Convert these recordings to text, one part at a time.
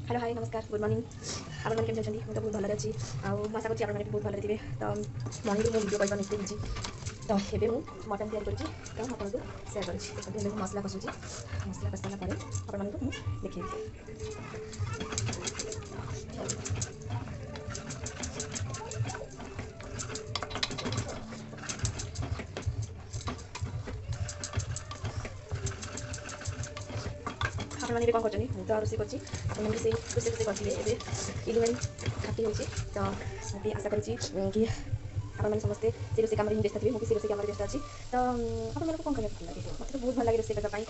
Hello hi नमस्कार good morning आप मैंने केमती अच्छा मुझे बहुत भल अच्छी आशा करছি आपने बहुत भल थे तो मॉर्निंग मो वीडियो करवा निश्चित होती तो ये मटन तैयारी करुँच तो आपको सेयार करुँच मसला कषुची मसला कषि सारापर आपको देखिए आपने कौन कर तो रोषे कर रोषे रोषे करेंगे इलुमेन खाती हो तो ये आशा करुँच कि आपने समस्ते से रोषे कम व्यस्त थे मुझे रोषे कम व्यस्त अच्छी तो आपको कौन करने भल लगे मतलब बहुत भल लगे रोषे करने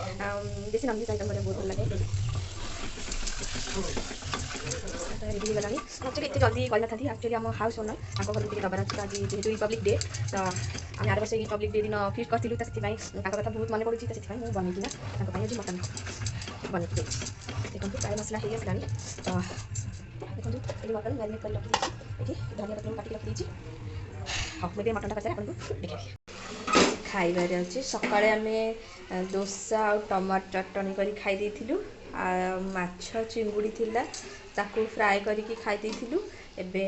बेसी नॉनवेज आइटम करने बहुत भल लगे रेडी होगा एक्चुअली इतने जल्दी करना था एक्चुअली आम हाउस ओनर आपको घर टी दबार अच्छे आज जेहतु रिपब्लिक डे तो आम आर वर्ष रिपब्लिक डे दिन फिस्ट करूँ तो कथा बहुत मन पड़ी तो मुझे बनईकिना आज मटन बन देखो प्राय मसला हो गला तो देखो ये मटन मैरिनेट कर रखी ये धनिया पत्र काटिक रखी हाँ मुझे मटन पचारे आपको देखिए खाइबार अच्छे सका आम दोसा और टमाटर चटनी कर खाई माछ चिंगुड़ी थिला ताकू फ्राए करके खाई एबे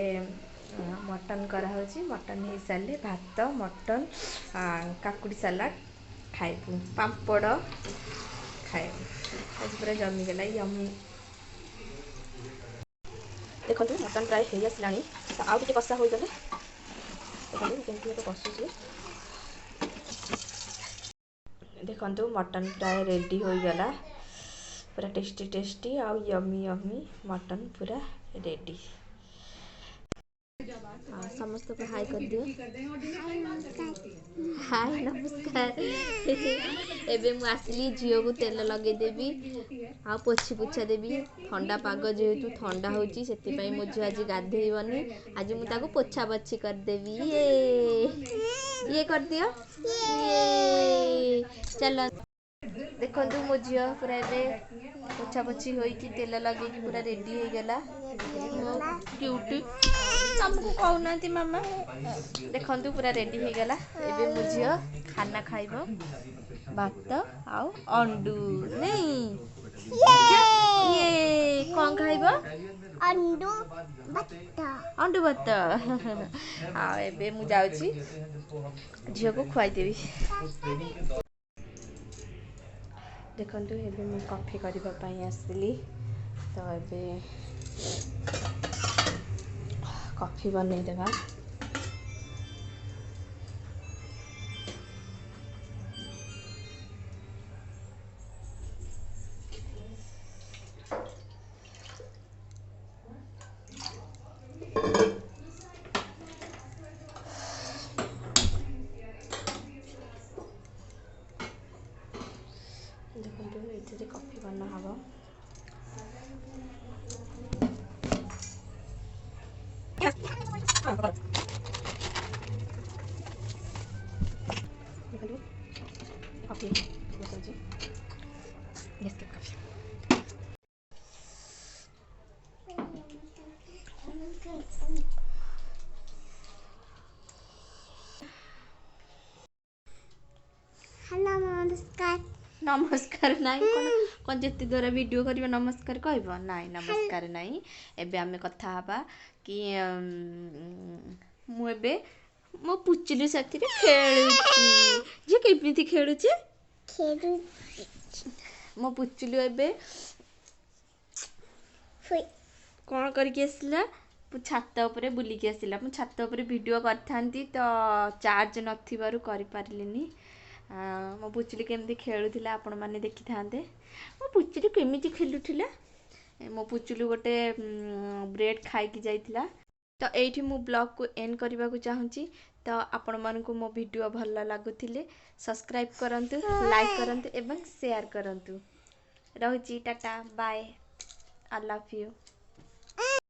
मटन कराऊँगी मटन हो सारे भात मटन काकुड़ी सालाड खाइबू पापड़ खाइबू आज पूरा जमीगला यमी देखो मटन प्राय हो आसला तो आउ टे कषा हो गले देखो केमती कषुचे देखो मटन प्राय रेडी हो गला पूरा टेस्टी टेस्टी आउ यमी यमी मटन पूरा रेडी समस्त को हाय कर दियो हाय नमस्कार एबे मु आसली झियो को तेल लगे देबी आ पोछी पुछा देबी ठंडा पाग जेहेतु ठंडा होची सेति पई मो झियो आज गाधेइबनी आज मु ताको पोछा बच्ची कर देबी ये कर दियो ये चलो देखो मो झियो पूरा एबे पोछा पोछी होई तेल लगे पूरा रेडी हो गला क्यूटी तुमको कहना मामा देखो पूरा रेडी हो गला एबे मो झियो खाना खाइबो भात आउ अंडू नहीं ये कौन खाइबो अंडू अंडू भात आ एबे मु जाउची झियो को खुआई देबी देखो एबे मु कॉफी करबा पई आसली तो एबे कॉफी बनै देबा देखो ये कॉफी बना हवा कॉफी बसाउची नेस्केफ कॉफी हेलो नमस्कार नमस्कार नाई कौन जिते द्वारा वीडियो कर नमस्कार कह नाई नमस्कार नाई एबे आमे कथा हबा कि मुझे मो पुचली साथी खेलुची जे केमिति खेलुची मो पुचली एबे कौन करके आसला छात उपरे बुलिकी आसला मु छात उपरे वीडियो करथांती तो चार्ज नथिबारु करि पारलिनी मो पुचली केमती खेलुथिला आपण माने देखि थांते मो पुचली केमिति खेलुथिला मो पुचली गोटे ब्रेड खाई की जाइथिला तो एठी मु ब्लॉग को एंड करबा को चाहूची तो आपण मानकु मो वीडियो भल लागुथिले सब्सक्राइब करंतु लाइक करंतु एवं शेयर करंतु रहुची ta ta bye I love you.